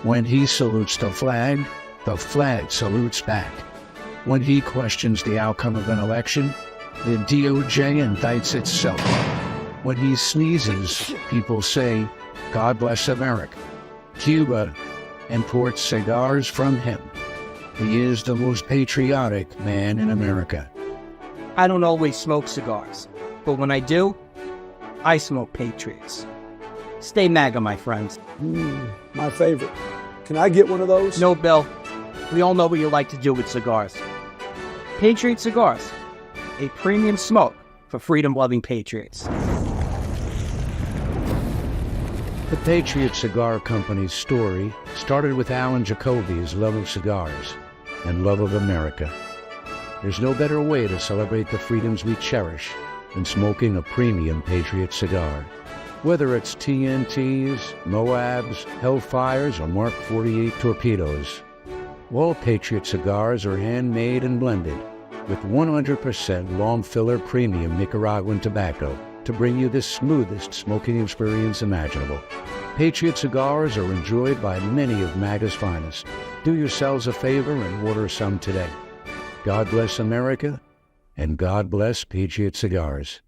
When he salutes the flag salutes back. When he questions the outcome of an election, the DOJ indicts itself. When he sneezes, people say, "God bless America." Cuba imports cigars from him. He is the most patriotic man in America. I don't always smoke cigars, but when I do, I smoke Patriots. Stay MAGA, my friends. My favorite. Can I get one of those? No, Bill. We all know what you like to do with cigars. Patriot Cigars, a premium smoke for freedom-loving patriots. The Patriot Cigar Company's story started with Alan Jacoby's love of cigars and love of America. There's no better way to celebrate the freedoms we cherish than smoking a premium Patriot cigar. Whether it's TNTs, Moabs, Hellfires, or Mark 48 torpedoes, all Patriot cigars are handmade and blended with 100% long filler premium Nicaraguan tobacco to bring you the smoothest smoking experience imaginable. Patriot cigars are enjoyed by many of MAGA's finest. Do yourselves a favor and order some today. God bless America, and God bless Patriot Cigars.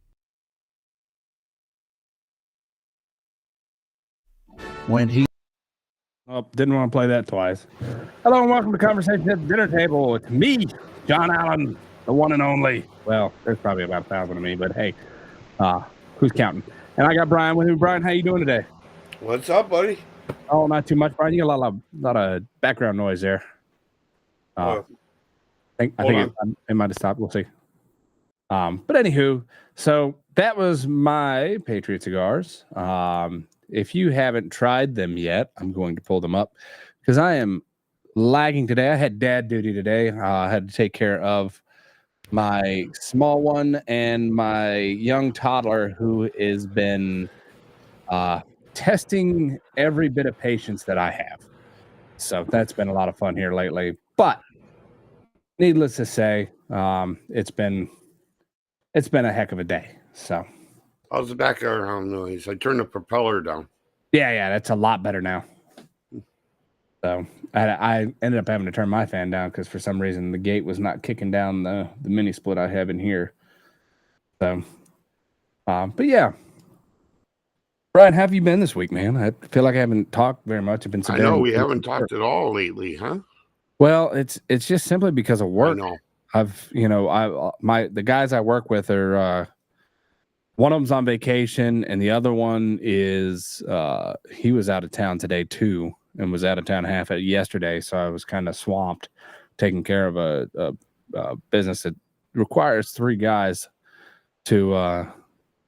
When he Oh, didn't want to play that twice. Hello and welcome to Conversation at the Dinner Table. It's me, John Allen, the one and only. Well, there's probably about 1,000 of me, but hey, who's counting? And I got Brian with me. Brian, how you doing today? What's up, buddy? Oh, not too much, Brian. You got a lot of background noise there. I think it might have stopped. We'll see. But anywho, so that was my Patriot cigars. If you haven't tried them yet, I'm going to pull them up because I am lagging today. I had dad duty today. I had to take care of my small one and my young toddler who has been testing every bit of patience that I have. So that's been a lot of fun here lately. But needless to say, it's been a heck of a day. So. How's the background noise? I turned the propeller down. Yeah, that's a lot better now. So I ended up having to turn my fan down because for some reason the gate was not kicking down the mini split I have in here. So, but yeah. Brian, how have you been this week, man? I feel like I haven't talked very much. I've been. I know we haven't talked at all lately, huh? Well, it's just simply because of work. I know. The guys I work with are. One of them's on vacation, and the other one is he was out of town today too, and was out of town half of yesterday. So I was kind of swamped taking care of a business that requires 3 guys to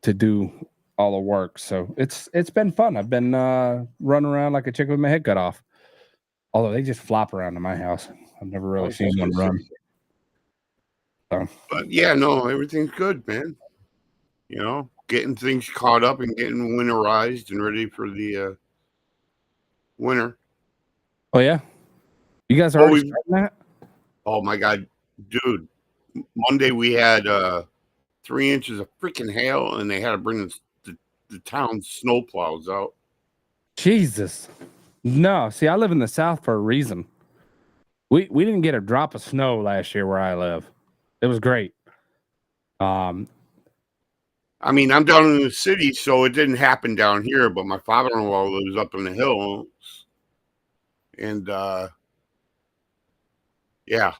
do all the work. So it's been fun. I've been running around like a chicken with my head cut off. Although they just flop around in my house, I've never really seen one run. So. But yeah, no, everything's good, man. You know, getting things caught up and getting winterized and ready for the winter. Oh, yeah? You guys are already starting that? Oh, my God. Dude, Monday we had 3 inches of freaking hail, and they had to bring the town snow plows out. Jesus. No, see, I live in the South for a reason. We didn't get a drop of snow last year where I live. It was great. I mean, I'm down in the city, so it didn't happen down here, but my father-in-law lives up in the hills. And, yeah.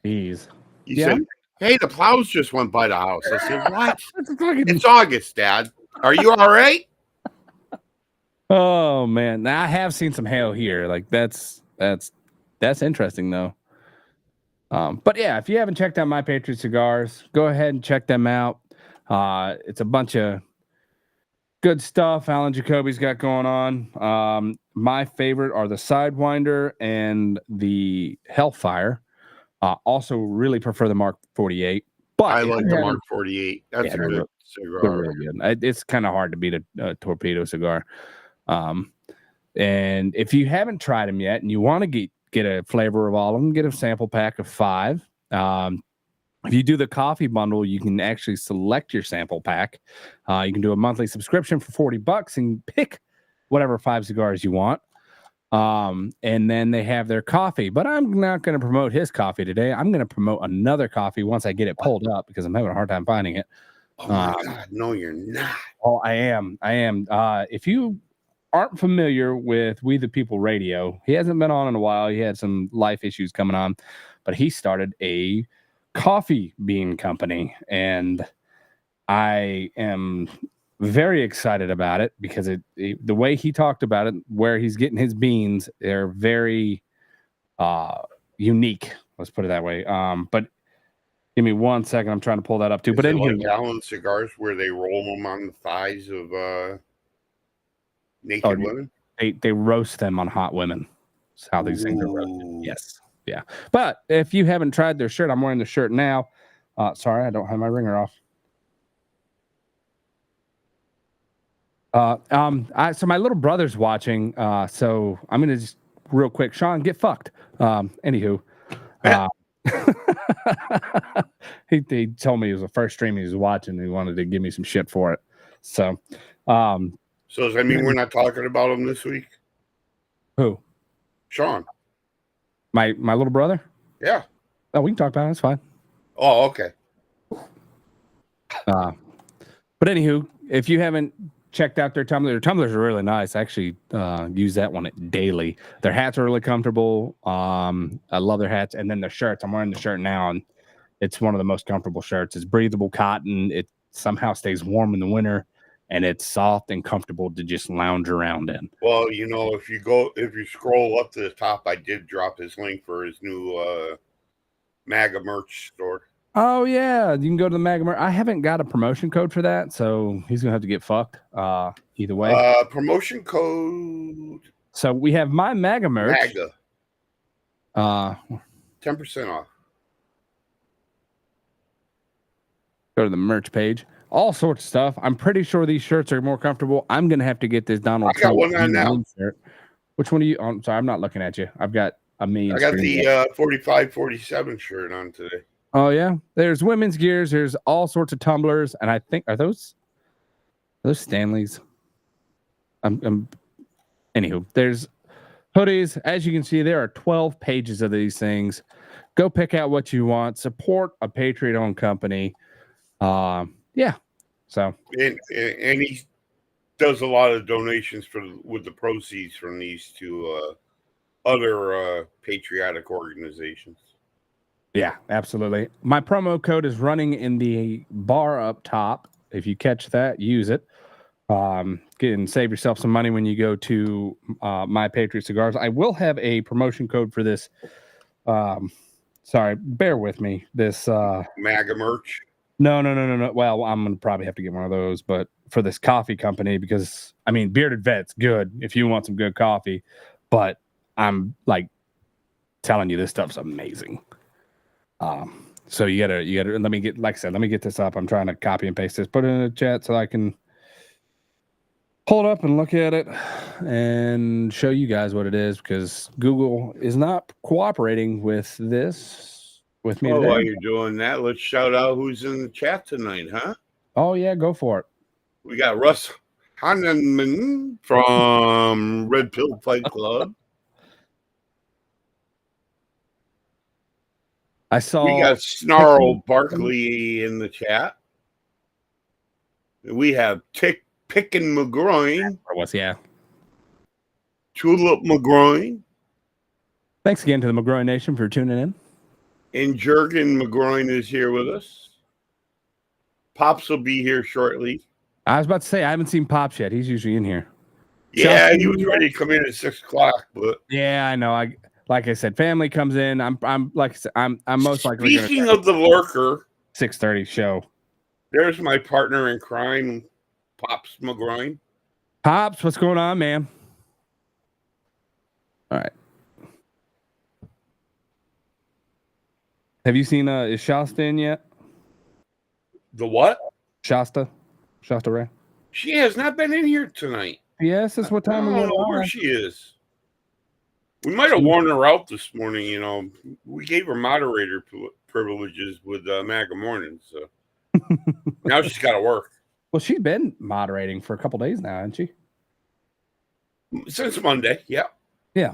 Jeez. He said, hey, the plows just went by the house. I said, what? It's August, Dad. Are you all right? Oh, man. Now, I have seen some hail here. Like, that's interesting, though. But, yeah, if you haven't checked out My Patriot Cigars, go ahead and check them out. It's a bunch of good stuff Alan Jacoby's got going on. My favorite are the Sidewinder and the Hellfire. Also really prefer the Mark 48. But I like the Mark 48. That's a good cigar. Really good. It's kind of hard to beat a torpedo cigar. And if you haven't tried them yet and you want to get a flavor of all of them, get a sample pack of 5. If you do the coffee bundle, you can actually select your sample pack. You can do a monthly subscription for $40 and pick whatever 5 cigars you want. And then they have their coffee, but I'm not going to promote his coffee today. I'm going to promote another coffee once I get it pulled up because I'm having a hard time finding it. Oh my God, no, you're not. Oh, I am. If you aren't familiar with We the People Radio, he hasn't been on in a while. He had some life issues coming on, but he started a coffee bean company, and I am very excited about it because the way he talked about it, where he's getting his beans, they're very unique. Let's put it that way. But give me 1 second. I'm trying to pull that up too. But anyway, like Allen cigars where they roll them on the thighs of naked women. They roast them on hot women. That's how these things are roasted. Yes. Yeah. But if you haven't tried their shirt, I'm wearing the shirt now. Sorry, I don't have my ringer off. So my little brother's watching. So I'm gonna just real quick, Sean, get fucked. Anywho, he told me it was the first stream he was watching. He wanted to give me some shit for it. So, so does that mean we're not talking about him this week? Who? Sean. My little brother? Yeah. Oh, we can talk about it. It's fine. Oh, okay. But anywho, if you haven't checked out their tumblers are really nice. I actually use that one daily. Their hats are really comfortable. I love their hats, and then their shirts. I'm wearing the shirt now, and it's one of the most comfortable shirts. It's breathable cotton. It somehow stays warm in the winter, and it's soft and comfortable to just lounge around in. Well, you know, if you scroll up to the top, I did drop his link for his new MAGA merch store. Oh yeah, you can go to the MAGA merch. I haven't got a promotion code for that, so he's gonna have to get fucked. Either way. Promotion code. So we have my MAGA merch. MAGA. 10% off. Go to the merch page. All sorts of stuff. I'm pretty sure these shirts are more comfortable. I'm gonna have to get this Donald Trump. I got one on now. Shirt. Which one are you? Oh, I'm sorry, I'm not looking at you. I've got a million. I got the 45-47 shirt on today. Oh yeah, there's women's gears. There's all sorts of tumblers, and I think are those Stanleys. Anywho, there's hoodies. As you can see, there are 12 pages of these things. Go pick out what you want. Support a Patriot-owned company. Yeah. So and he does a lot of donations with the proceeds from these to other patriotic organizations. Yeah, absolutely. My promo code is running in the bar up top. If you catch that, use it. And save yourself some money when you go to My Patriot Cigars. I will have a promotion code for this. Sorry, bear with me. This MAGA merch. No. Well, I'm gonna probably have to get one of those, but for this coffee company, because I mean, Bearded Vet's good if you want some good coffee, but I'm like telling you, this stuff's amazing. So you gotta let me get this up. I'm trying to copy and paste this, put it in the chat so I can pull it up and look at it and show you guys what it is, because Google is not cooperating with this with me. While you're doing that, let's shout out who's in the chat tonight, huh? Oh yeah, go for it. We got Russ Hanneman from Red Pill Fight Club. I saw we got Snarl Barkley in the chat. We have Pickin' McGroin. Yeah. Tulip McGroin. Thanks again to the McGroin Nation for tuning in. And Jurgen McGroin is here with us. Pops will be here shortly. I was about to say, I haven't seen Pops yet. He's usually in here. Yeah, he was ready to come in at 6:00, but yeah, I know. Like I said, family comes in. I'm like I said, I'm most likely. Speaking of the lurker, 6:30 show. There's my partner in crime, Pops McGroin. Pops, what's going on, man? All right. Have you seen is Shasta in yet? The what? Shasta Ray. She has not been in here tonight. Yes, that's what time. I don't know where she is. We might have worn her out this morning. You know, we gave her moderator privileges with MAGA Morning, so now she's got to work. Well, she's been moderating for a couple days now, hasn't she? Since Monday, yeah. Yeah.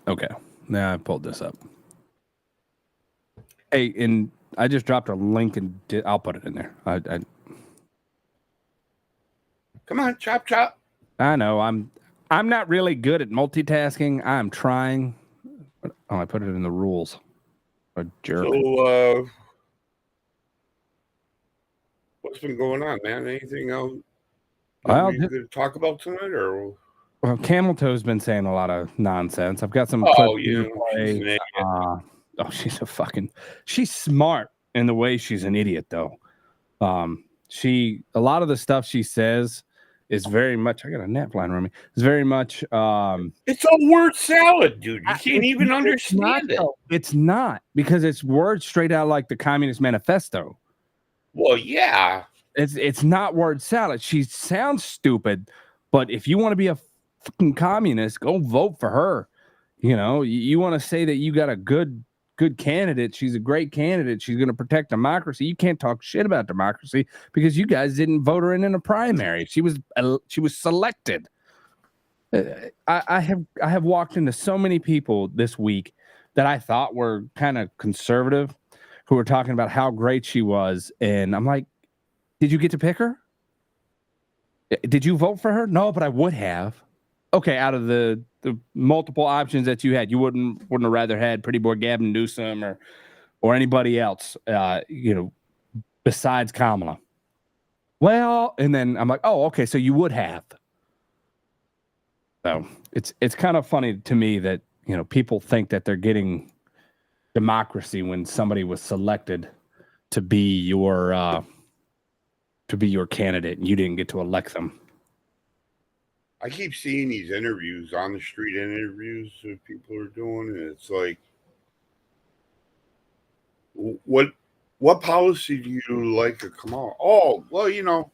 Okay. Now I pulled this up. Hey, and I just dropped a link and I'll put it in there. Come on, chop chop. I know I'm not really good at multitasking. I'm trying. Oh, I put it in the rules. A jerk. So, what's been going on, man? Anything else you could talk about tonight, or? Well, Camel Toe's been saying a lot of nonsense. I've got some Oh, clips yeah, to play. She's smart in the way she's an idiot, though. A lot of the stuff she says is very much. I got a gnat flying around me. It's very much. It's a word salad, dude. You can't even understand it. It's not, because it's words straight out like the Communist Manifesto. Well, yeah. It's not word salad. She sounds stupid, but if you want to be a fucking communist, go vote for her. You know, you want to say that you got a good candidate. She's a great candidate. She's going to protect democracy. You can't talk shit about democracy because you guys didn't vote her in a primary. She was selected. I have walked into so many people this week that I thought were kind of conservative who were talking about how great she was, and I'm like, did you get to pick her? Did you vote for her? No, but I would have. Okay, out of the multiple options that you had, you wouldn't have rather had Pretty Boy Gavin Newsom or anybody else, besides Kamala. Well, and then I'm like, oh, okay, so you would have. So it's kind of funny to me that people think that they're getting democracy when somebody was selected to be your candidate and you didn't get to elect them. I keep seeing these interviews, on the street interviews that people are doing, and it's like, what policy do you like to come on? Oh, well,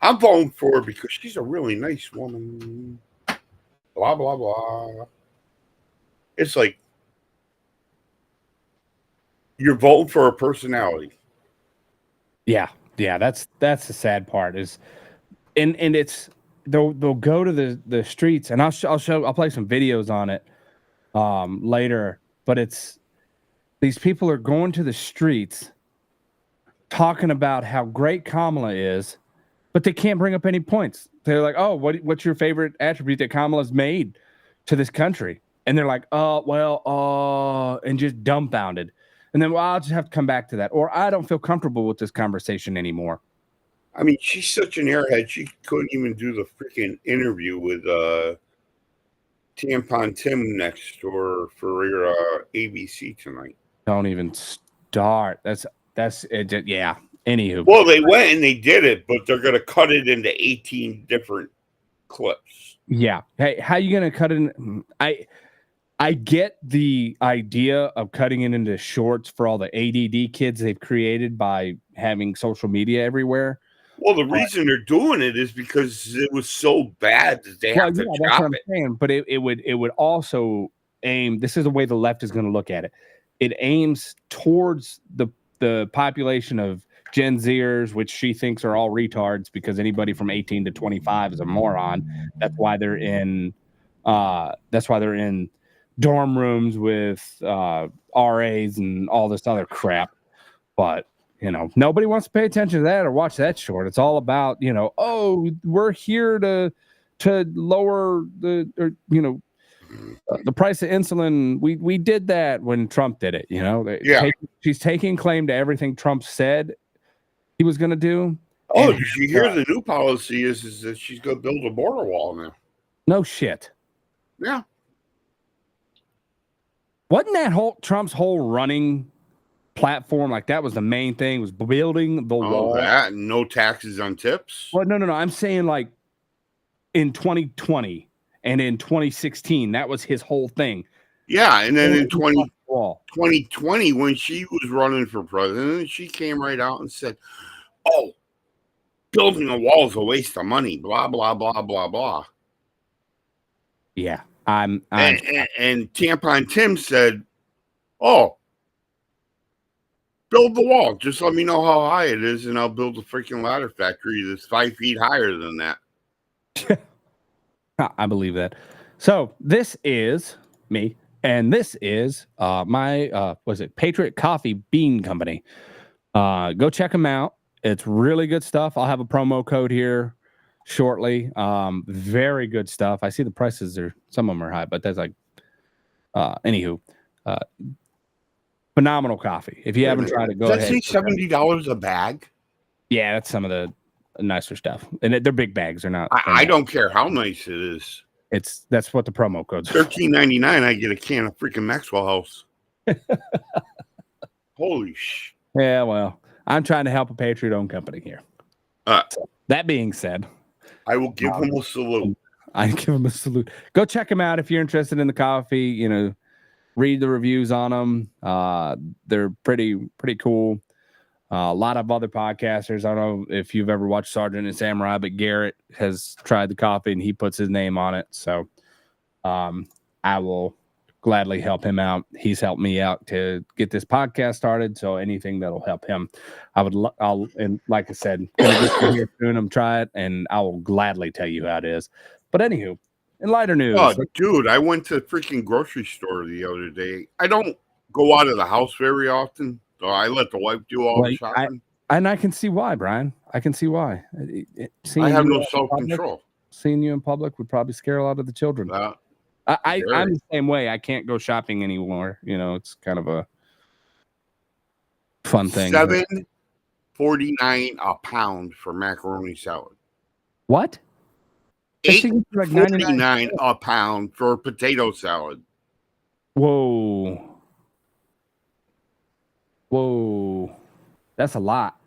I'm voting for her because she's a really nice woman. Blah, blah, blah. It's like, you're voting for a personality. Yeah, that's the sad part is, and it's they'll go to the streets, and I'll play some videos on it later, but it's these people are going to the streets talking about how great Kamala is, but they can't bring up any points. They're like, oh, what's your favorite attribute that Kamala's made to this country? And they're like, and just dumbfounded. And then, well, I'll just have to come back to that. Or I don't feel comfortable with this conversation anymore. I mean, she's such an airhead. She couldn't even do the freaking interview with Tampon Tim next door for your ABC tonight. Don't even start. That's it. Yeah. Anywho. Well, they went and they did it, but they're going to cut it into 18 different clips. Yeah. Hey, how you going to cut it in? I get the idea of cutting it into shorts for all the ADD kids they've created by having social media everywhere. Well, the reason they're doing it is because it was so bad that they have to chop it. Saying, but it would also aim. This is the way the left is going to look at it. It aims towards the population of Gen Zers, which she thinks are all retards because anybody from 18 to 25 is a moron. That's why they're in. Dorm rooms with RAs and all this other crap. But, nobody wants to pay attention to that or watch that short. It's all about, we're here to lower the price of insulin. We did that when Trump did it, Yeah. She's taking claim to everything Trump said he was going to do. Oh, did you hear the new policy is that she's going to build a border wall now? No shit. Yeah. Wasn't that Trump's whole running platform like that was the main thing, was building the wall? That and no taxes on tips? Well, no. I'm saying like in 2020 and in 2016, that was his whole thing. Yeah, and then in 2020, when she was running for president, she came right out and said, oh, building a wall is a waste of money, blah, blah, blah, blah, blah. Yeah. And Tampon Tim said, oh, build the wall. Just let me know how high it is, and I'll build a freaking ladder factory that's 5 feet higher than that. I believe that. So this is me, and this is my Patriot Coffee Bean Company. Go check them out. It's really good stuff. I'll have a promo code here shortly. Very good stuff. I see the prices are, some of them are high, but that's like anywho. Phenomenal coffee. If you haven't tried it, go Does that ahead. say $70 a bag? Yeah, that's some of the nicer stuff, and they're big bags. They're not. I don't care how nice it is. That's what the promo code's for. $13.99. I get a can of freaking Maxwell House. Holy sh! Yeah, well, I'm trying to help a Patriot-owned company here. So, that being said, I will give him a salute. I give him a salute. Go check them out if you're interested in the coffee. You know, read the reviews on them. They're pretty cool. A lot of other podcasters. I don't know if you've ever watched Sergeant and Samurai, but Garrett has tried the coffee and he puts his name on it. So I will gladly help him out. He's helped me out to get this podcast started. So anything that'll help him, and like I said, gonna get here soon. I'm try it, and I will gladly tell you how it is. But anywho, in lighter news, dude, I went to the freaking grocery store the other day. I don't go out of the house very often. So I let the wife do all the shopping. And I can see why, Brian. I can see why. I have no self-control. Seeing you in public would probably scare a lot of the children. I'm the same way. I can't go shopping anymore. You know, it's kind of a fun thing. $7.49 a pound for macaroni salad. What? $8.49 a pound for potato salad. Whoa. That's a lot.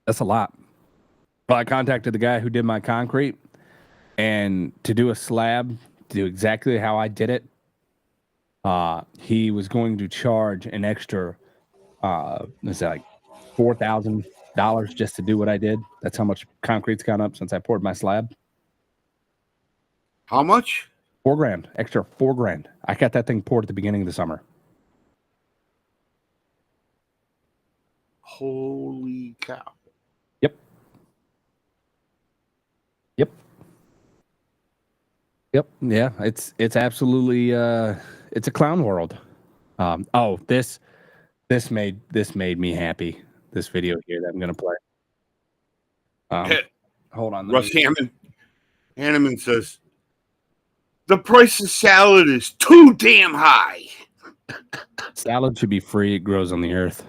Well, I contacted the guy who did my concrete, and to do a slab, to do exactly how I did it, he was going to charge an extra, let's say like $4,000 just to do what I did. That's how much concrete's gone up since I poured my slab. How much? $4,000, extra $4,000. I got that thing poured at the beginning of the summer. Holy cow. Yep. Yeah, it's absolutely it's a clown world. This made me happy. This video here that I'm gonna play. Hold on. Russ Hanneman says the price of salad is too damn high. Salad should be free. It grows on the earth.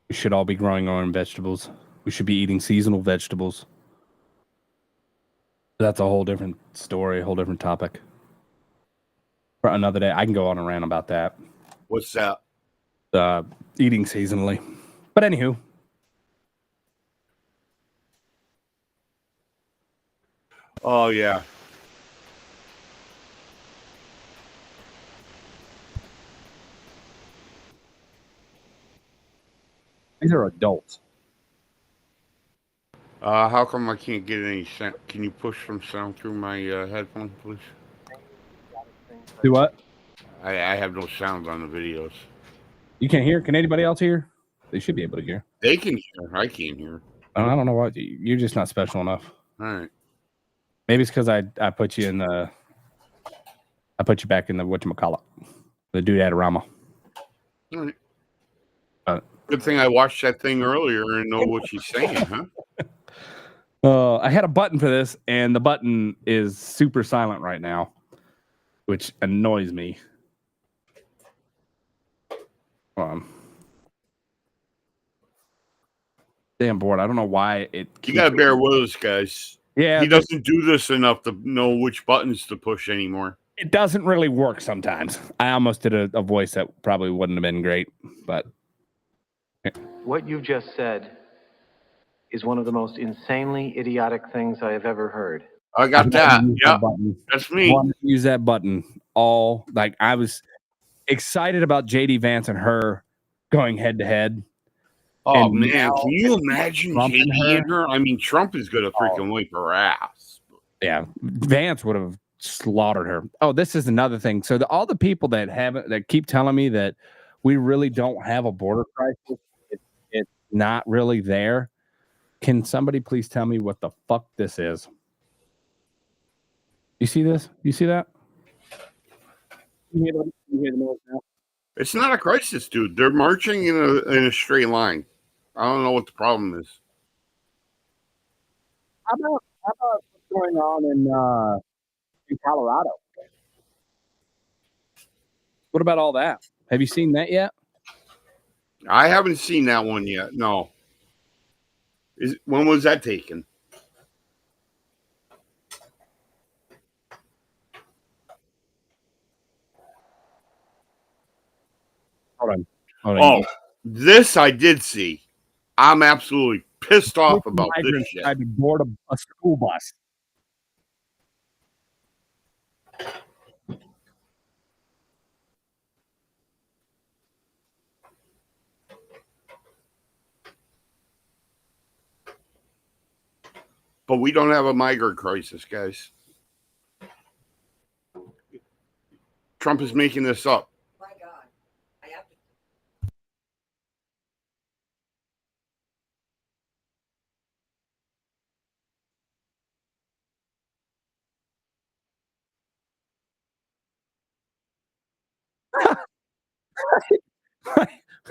We should all be growing our own vegetables. We should be eating seasonal vegetables. That's a whole different story, a whole different topic. For another day, I can go on and rant about that. What's that? Eating seasonally. But anywho. Oh, yeah. These are adults. How come I can't get any sound? Can you push some sound through my headphone, please? Do what? I have no sound on the videos. You can't hear? Can anybody else hear? They should be able to hear. They can hear. I can't hear. I don't know why. You're just not special enough. All right. Maybe it's because I put you in the... I put you back in the whatchamacallit. The Doodadorama. All right. Good thing I watched that thing earlier and know what she's saying, huh? I had a button for this, and the button is super silent right now, which annoys me. Damn bored. I don't know why it. You gotta bear with us, guys. Yeah, he doesn't do this enough to know which buttons to push anymore. It doesn't really work sometimes. I almost did a voice that probably wouldn't have been great, but. What you just said is one of the most insanely idiotic things I have ever heard. I got that. Yeah, that's me. I wanted to use that button all like I was excited about JD Vance and her going head to head. Oh man, can you imagine JD and her? I mean, Trump is gonna freaking wipe her ass. Yeah, Vance would have slaughtered her. Oh, this is another thing. So all the people that keep telling me that we really don't have a border crisis, it's not really there. Can somebody please tell me what the fuck this is? You see this? You see that? You hear the noise now? It's not a crisis, dude. They're marching in a straight line. I don't know what the problem is. How about what's going on in Colorado? What about all that? Have you seen that yet? I haven't seen that one yet. No. When was that taken? Hold on. Oh, this I did see. I'm absolutely pissed off about this shit. Tried to board a school bus. But we don't have a migrant crisis, guys. Trump is making this up. My God. I have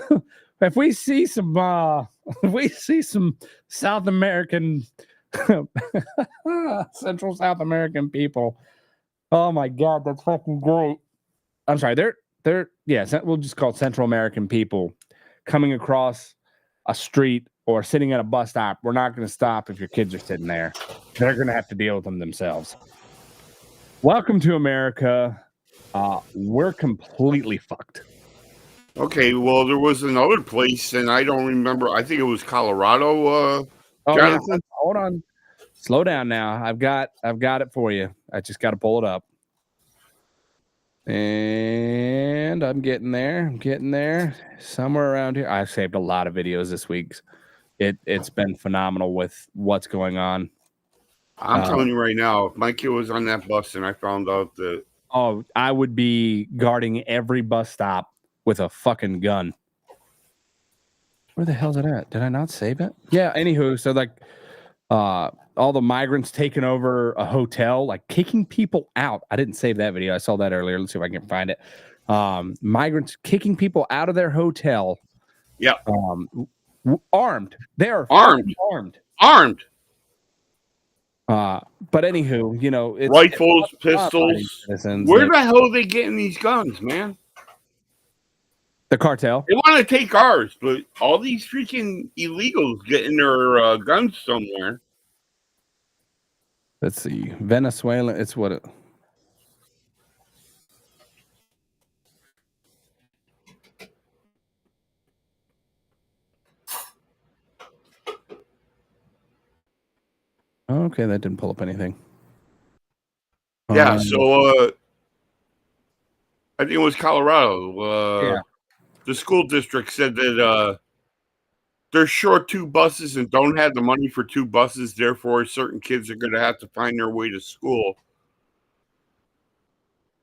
to. If we see some South American Central South American people, oh my God, that's fucking great. I'm sorry, they're we'll just call it Central American people coming across a street or sitting at a bus stop. We're not going to stop if your kids are sitting there. They're going to have to deal with them themselves. Welcome to America. We're completely fucked. Okay, well, there was another place, and I don't remember. I think it was Colorado. Jonathan? Yeah. Hold on. Slow down now. I've got it for you. I just got to pull it up. And I'm getting there. Somewhere around here. I've saved a lot of videos this week. It's been phenomenal with what's going on. I'm telling you right now, if my kid was on that bus and I found out that... Oh, I would be guarding every bus stop with a fucking gun. Where the hell's it at? Did I not save it? Yeah, anywho, so like all the migrants taking over a hotel, like kicking people out. I didn't save that video. I saw that earlier. Let's see if I can find it. Migrants kicking people out of their hotel. Yeah. Armed. They are armed. Armed. But anywho, you know, it's rifles, pistols. Where the hell are they getting these guns, man? The cartel. They want to take ours, but all these freaking illegals getting their guns somewhere. Let's see. Venezuela. It's what it. Okay, that didn't pull up anything. Yeah, so I think it was Colorado. Yeah. The school district said that they're short 2 buses and don't have the money for 2 buses. Therefore, certain kids are going to have to find their way to school.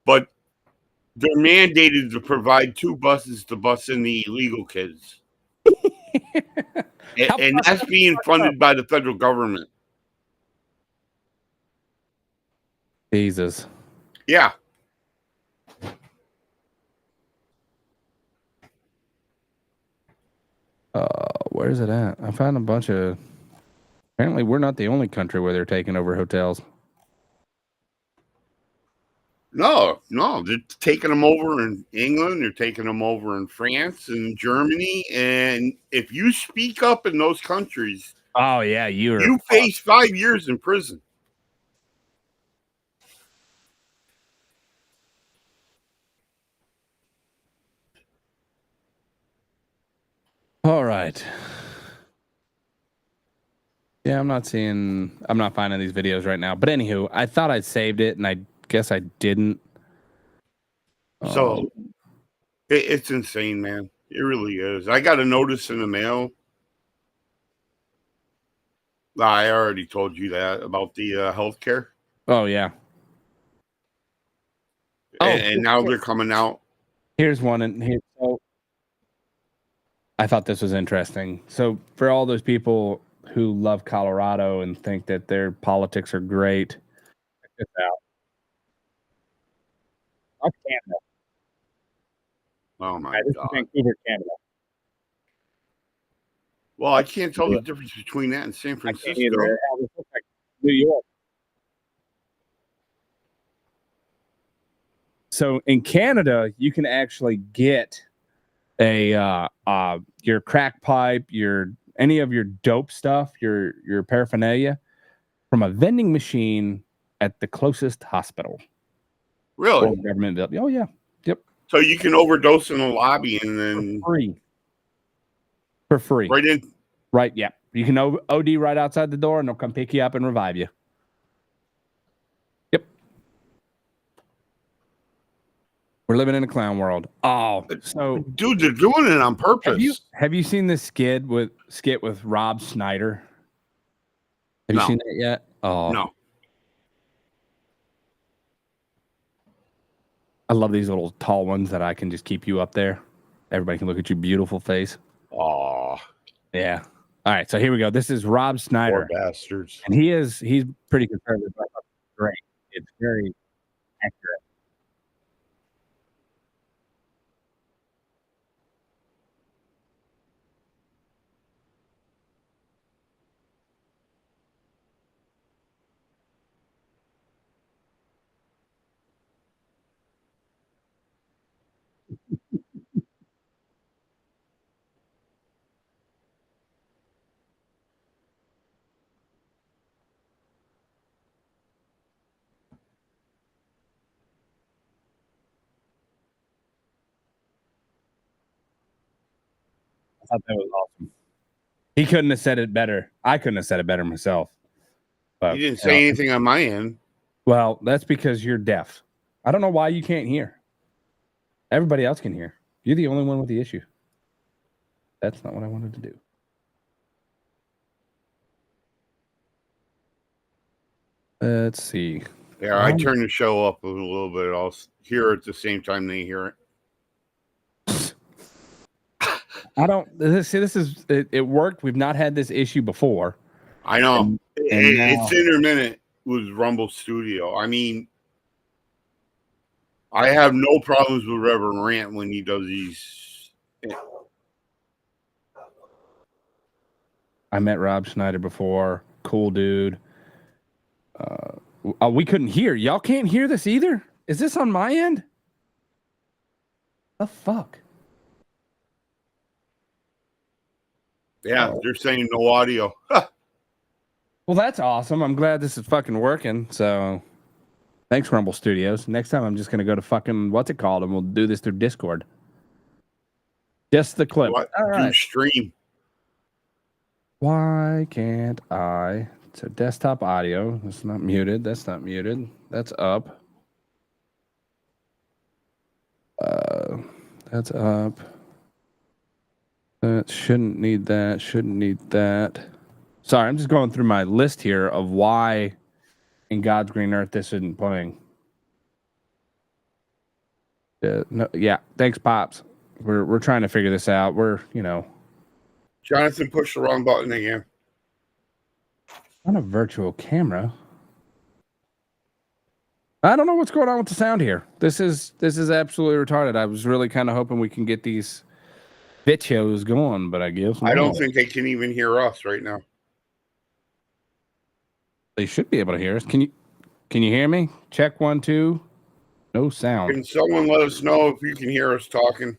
But they're mandated to provide 2 buses to bus in the illegal kids. and that's being funded by the federal government. Jesus. Yeah. Where's it at? I found a bunch of. Apparently, we're not the only country where they're taking over hotels. No, they're taking them over in England. They're taking them over in France and Germany. And if you speak up in those countries, oh yeah, you face 5 years in prison. All right. Yeah, I'm not finding these videos right now. But anywho, I thought I'd saved it, and I guess I didn't. So it's insane, man. It really is. I got a notice in the mail. I already told you that about the healthcare. Oh yeah. And now they're coming out. Here's one, and so I thought this was interesting. So for all those people who love Colorado and think that their politics are great. Check this out. That's Canada. Oh my This is God. Vancouver, Canada. Well, I can't tell the difference between that and San I can't Francisco. either. This looks like New York. So in Canada, you can actually get a your crack pipe, any of your dope stuff, your paraphernalia from a vending machine at the closest hospital or Really? government building. Oh yeah, So you can overdose in the lobby and then for free. right in. Right, yeah. You can OD right outside the door and they'll come pick you up and revive you. Yep. We're living in a clown world. Oh, so Dude, they're doing it on purpose. have you seen this skit with Rob Schneider? Have No. you seen that yet? Oh, No. I love these little tall ones that I can just keep you up there. Everybody can look at your beautiful face. Oh, Yeah. All right, so here we go. This is Rob poor Schneider. bastards. And he's pretty conservative, but great. It's very accurate. I thought that was awesome. He couldn't have said it better. I couldn't have said it better myself. But, You didn't say anything on my end. Well, that's because you're deaf. I don't know why you can't hear. Everybody else can hear. You're the only one with the issue. That's not what I wanted to do. Let's see. Yeah, I turn the show up a little bit. I'll hear it at the same time they hear it. I don't see. This is it worked. We've not had this issue before. I know. And It's intermittent with Rumble Studio. I mean, I have no problems with Reverend Rant when he does these. I met Rob Schneider before. Cool dude. We couldn't hear. Y'all can't hear this either? Is this on my end? The fuck? Yeah, they're saying no audio. Well, that's awesome. I'm glad this is fucking working. So thanks, Rumble Studios. Next time I'm just going to go to fucking, what's it called? And we'll do this through Discord. Just the clip. What? All Do right. stream. Why can't I? So desktop audio. That's not muted. That's not muted. That's up. That's up. That shouldn't need that. Shouldn't need that. Sorry, I'm just going through my list here of why in God's green earth this isn't playing. No, yeah, thanks, Pops. We're trying to figure this out. We're, Jonathan pushed the wrong button again. on a virtual camera. I don't know what's going on with the sound here. This is absolutely retarded. I was really kind of hoping we can get these videos going, but I guess I don't no. think they can even hear us right now. They should be able to hear us. Can you hear me? Check 1 2. No sound. Can someone let us know if you can hear us talking?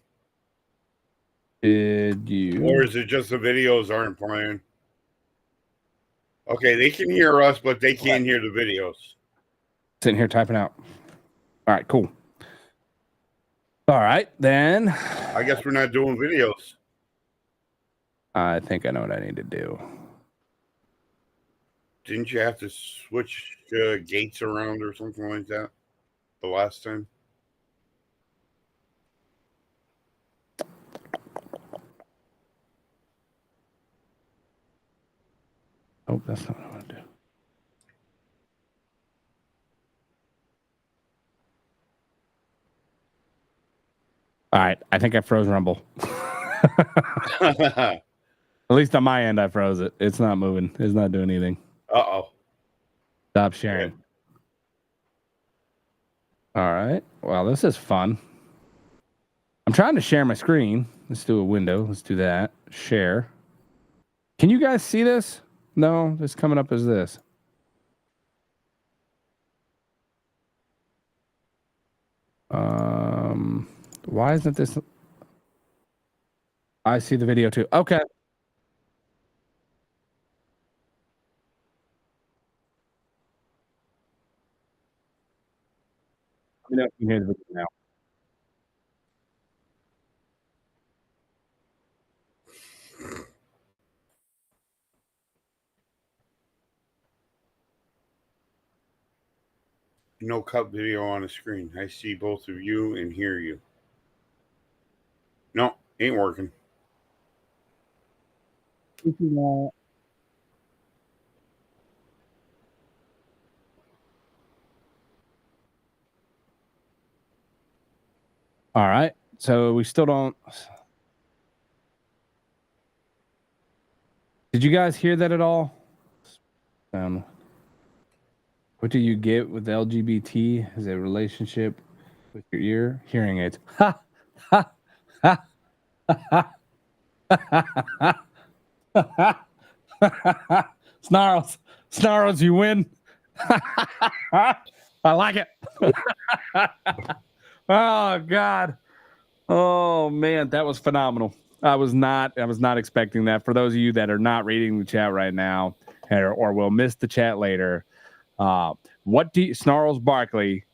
Did you? Or is it just the videos aren't playing? Okay, they can hear us, but they can't hear the videos. Sitting here typing out. All right, cool. All right, then. I guess we're not doing videos. I think I know what I need to do. Didn't you have to switch gates around or something like that the last time? Oh, that's not what I want to do. All right, I think I froze Rumble. At least on my end, I froze it. It's not moving. It's not doing anything. Uh-oh. Stop sharing. All right. Well, this is fun. I'm trying to share my screen. Let's do a window. Let's do that. Share. Can you guys see this? No, it's coming up as this. Why isn't this? I see the video too. Okay. Let me know if you can hear the video now. No cut video on the screen. I see both of you and hear you. No, ain't working. All right. So we still don't. Did you guys hear that at all? What do you get with LGBT as a relationship with your ear? Hearing aids. Ha! Ha! Ha! Ha! Snarls. Snarls, you win. I like it. Oh, God. Oh, man. That was phenomenal. I was not expecting that. For those of you that are not reading the chat right now or will miss the chat later, what do you, Snarls Barkley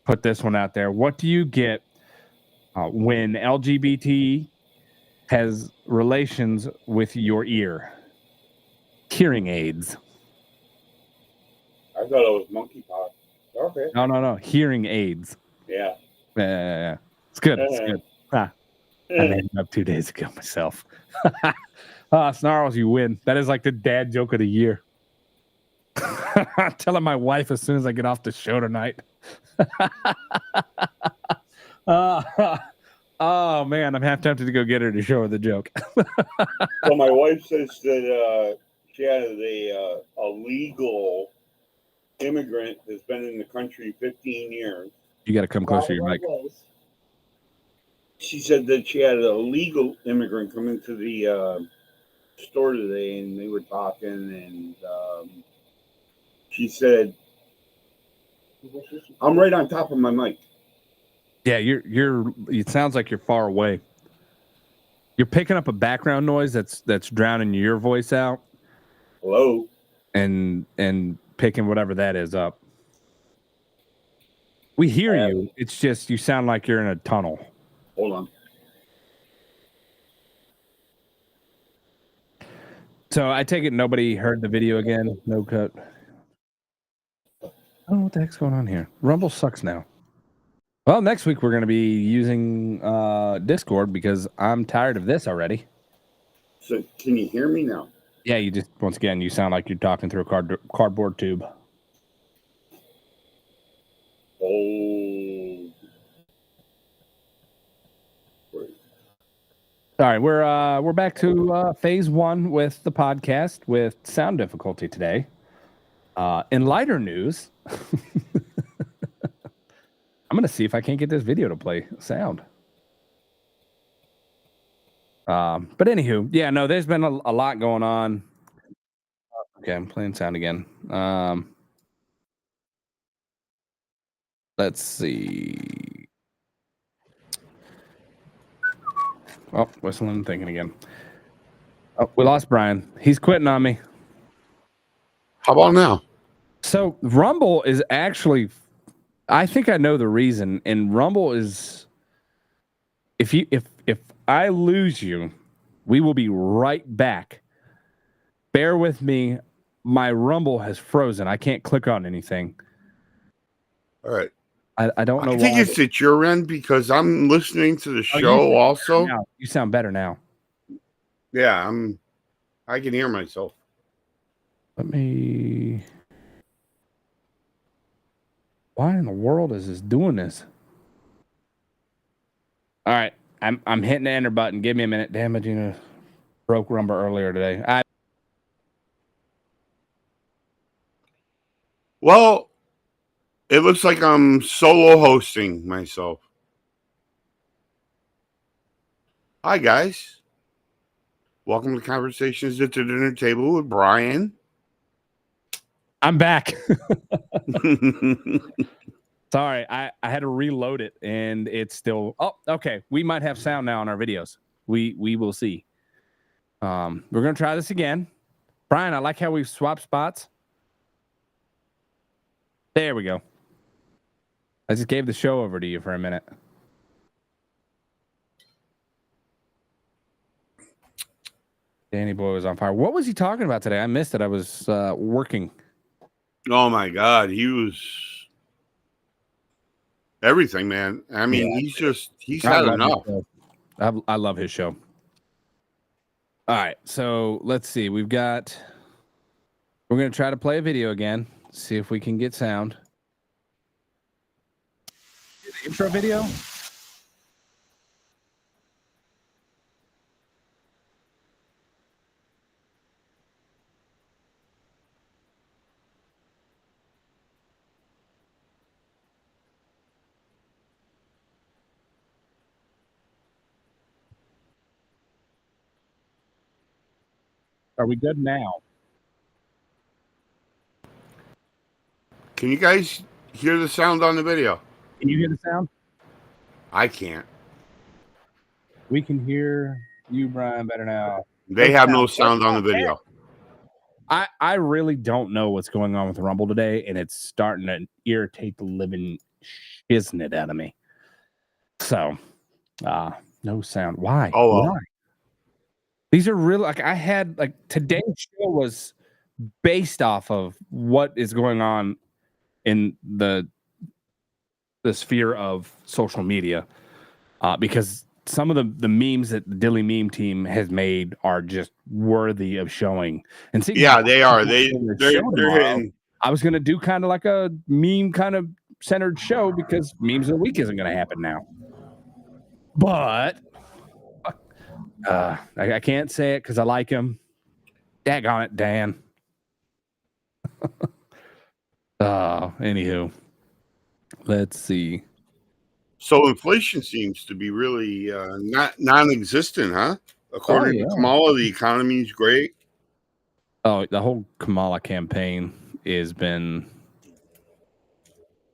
put this one out there. What do you get when LGBT has relations with your ear? Hearing aids. I thought it was monkeypox. Okay. No. Hearing aids. Yeah. It's good. It's good. I made it up 2 days ago myself. Snarls, you win. That is like the dad joke of the year. Telling my wife as soon as I get off the show tonight. Oh man, I'm half tempted to go get her to show her the joke. So my wife says that she has a legal immigrant that's been in the country 15 years. You got to come closer to your mic. She said that she had a legal immigrant come into the store today, and they were talking, and she said, "I'm right on top of my mic." Yeah, you're. It sounds like you're far away. You're picking up a background noise that's drowning your voice out. Hello. And picking whatever that is up. We hear you. It's just you sound like you're in a tunnel. Hold on. So I take it nobody heard the video again. No cut. I don't know what the heck's going on here. Rumble sucks now. Well, next week we're going to be using Discord because I'm tired of this already. So can you hear me now? Yeah, you just, once again, you sound like you're talking through a cardboard tube. Oh. All right, we're back to phase one with the podcast with sound difficulty today. In lighter news, I'm going to see if I can't get this video to play sound. But anywho, yeah, no, there's been a lot going on. Okay, I'm playing sound again. Let's see. Oh, whistling, thinking again. Oh, we lost Brian. He's quitting on me. How about now? So Rumble is actually, I think I know the reason. And Rumble is, if I lose you, we will be right back. Bear with me. My Rumble has frozen. I can't click on anything. All right. I don't know I think why. it's at your end because I'm listening to the show also. You sound better now. Yeah, I can hear myself. Let me. Why in the world is this doing this? All right, I'm hitting the enter button. Give me a minute. Damaging. Broke Rumble earlier today. Well, it looks like I'm solo hosting myself. Hi, guys. Welcome to Conversations at the Dinner Table with Brian. I'm back. Sorry, I had to reload it, and it's still. Oh, okay. We might have sound now on our videos. We will see. We're gonna try this again. Brian, I like how we've swapped spots. There we go. I just gave the show over to you for a minute. Danny Boy was on fire. What was he talking about today? I missed it. I was working. Oh my God, he was everything, man. I mean, he's had enough. I love his show. All right, so let's see. We're gonna try to play a video again. See if we can get sound. The intro video. Are we good now? Can you guys hear the sound on the video? Can you hear the sound? I can't. We can hear you, Brian, better now. They have no sound on the video. I really don't know what's going on with Rumble today, and it's starting to irritate the living shiznit out of me. So, no sound. Why? Oh, well. Why? These are really today's show was based off of what is going on in the sphere of social media, because some of the memes that the Dilly Meme team has made are just worthy of showing. And see, yeah, they are. They're hitting. I was going to do kind of like a meme kind of centered show because memes of the week isn't going to happen now. But I can't say it because I like him. Daggone it, Dan. Anywho, let's see. So inflation seems to be really non-existent, huh? According to Kamala, the economy is great. Oh, the whole Kamala campaign has been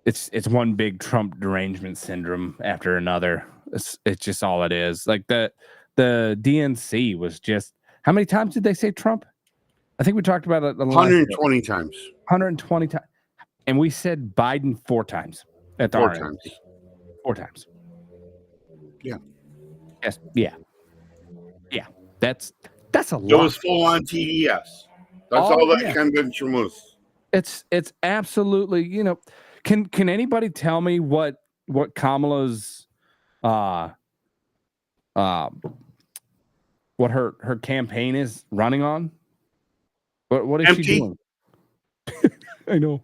it's one big Trump derangement syndrome after another. It's just all it is. Like the DNC was just, how many times did they say Trump? I think we talked about it 120 times. 120 times. And we said Biden 4 times at the 4 times. 4 times. Yeah. Yes. Yeah. Yeah. That's a lot. It was full on TDS. That's all that convention was. It's absolutely, can anybody tell me what Kamala's what her campaign is running on? What is Empty. she doing? I know.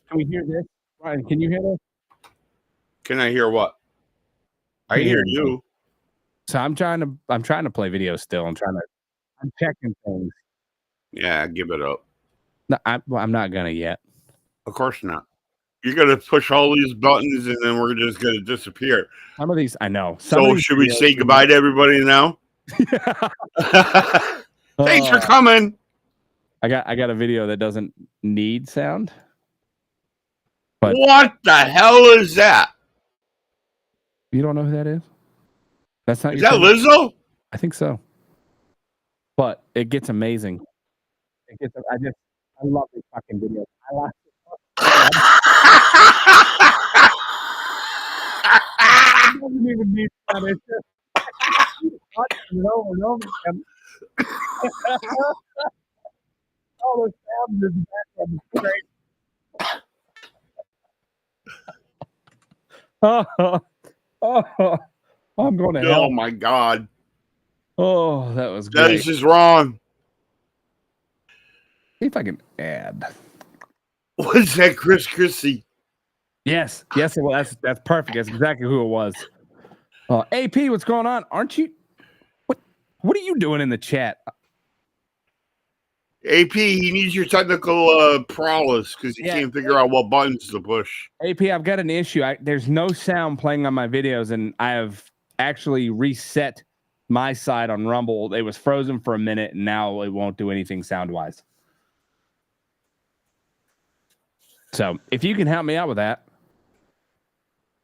Can we hear this? Ryan, can you hear this? Can I hear what? I hear you. So I'm trying to play video still. I'm checking things. Yeah, give it up. No, I'm not gonna yet. Of course not. You're gonna push all these buttons and then we're just gonna disappear. Some of these I know. So should we say goodbye to everybody now? Thanks for coming. I got a video that doesn't need sound. But what the hell is that? You don't know who that is? That's not. Is that Lizzo? I think so. But it gets amazing. I love these fucking videos. I love it doesn't even need sound. It's just over and over again. All the sound is back on the I'm going to hell. Oh my God. Oh, that was great. That is just wrong. See if I can add. What's that, Chris Christie? Yes. Well, that's perfect. That's exactly who it was. AP, what's going on? Aren't you? What? What are you doing in the chat? AP, he needs your technical prowess because he Yeah. can't figure out what buttons to push. AP, I've got an issue. There's no sound playing on my videos, and I have actually reset my side on Rumble. It was frozen for a minute, and now it won't do anything sound-wise. So if you can help me out with that.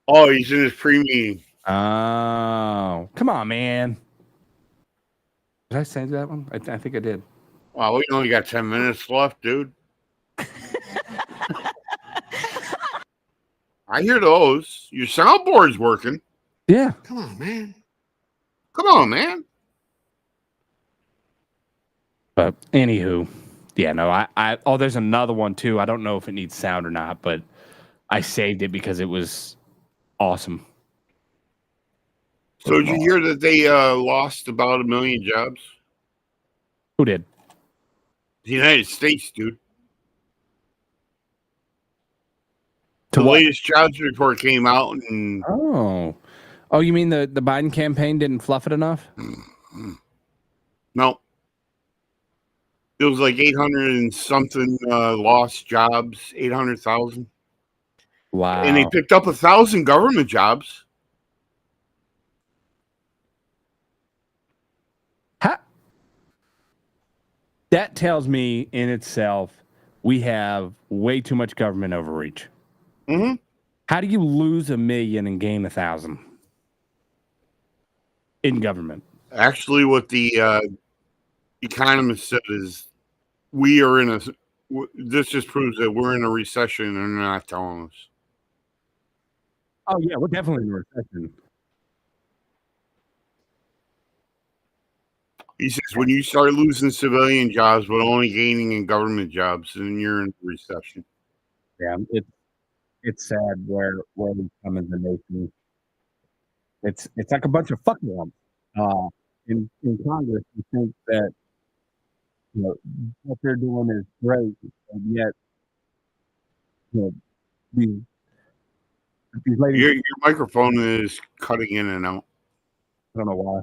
Oh, he's in his pre-meeting. Oh, come on, man. Did I say that one? I think I did. Wow, we only got 10 minutes left, dude. I hear those. Your soundboard's working. Yeah. Come on, man. Come on, man. But anywho, yeah, no, I there's another one too. I don't know if it needs sound or not, but I saved it because it was awesome. So did you hear that they lost about 1 million jobs? Who did? The United States, dude. To The what? latest jobs report came out, and Oh, you mean the Biden campaign didn't fluff it enough? no, it was like 800 and something lost jobs, 800,000, Wow. and they picked up 1,000 government jobs. That tells me in itself we have way too much government overreach. Mm-hmm. How do you lose 1 million and gain 1,000 in government? Actually, what the economist said is we are in a. This just proves that we're in a recession, and they're not telling us. Oh yeah, we're definitely in a recession. He says when you start losing civilian jobs but only gaining in government jobs, then you're in a recession. Yeah, it's sad where we come as a nation. It's like a bunch of fuckwumps. In Congress, you think that what they're doing is great, and yet these ladies. Your microphone is cutting in and out. I don't know why.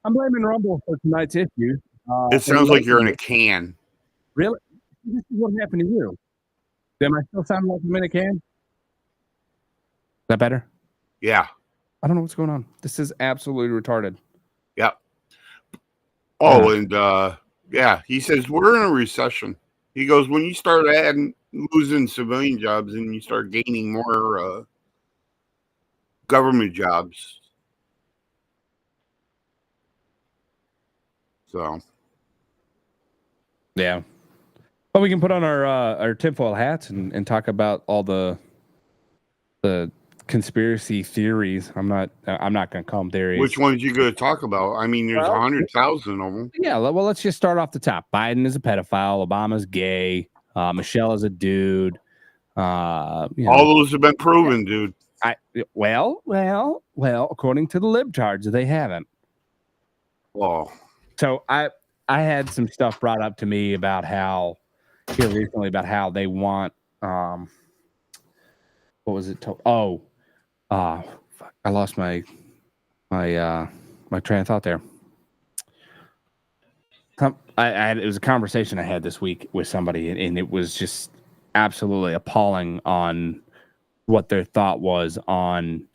I'm blaming Rumble for tonight's issue. It sounds like you're in a can. Really? This is what happened to you. Am I still sounding like I'm in a can? Is that better? Yeah. I don't know what's going on. This is absolutely retarded. Yep. Oh, and yeah, he says we're in a recession. He goes, when you start losing civilian jobs and you start gaining more government jobs. So, yeah. Well, we can put on our tinfoil hats and talk about all the conspiracy theories. I'm not going to call them theories. which ones you going to talk about? I mean, there's 100,000 of them. Yeah. Well, let's just start off the top. Biden is a pedophile. Obama's gay. Michelle is a dude. All those have been proven, dude. Well. According to the libtards, they haven't. Oh. So I had some stuff brought up to me about how they want what was it? I lost my train of thought there. It was a conversation I had this week with somebody, and it was just absolutely appalling on what their thought was on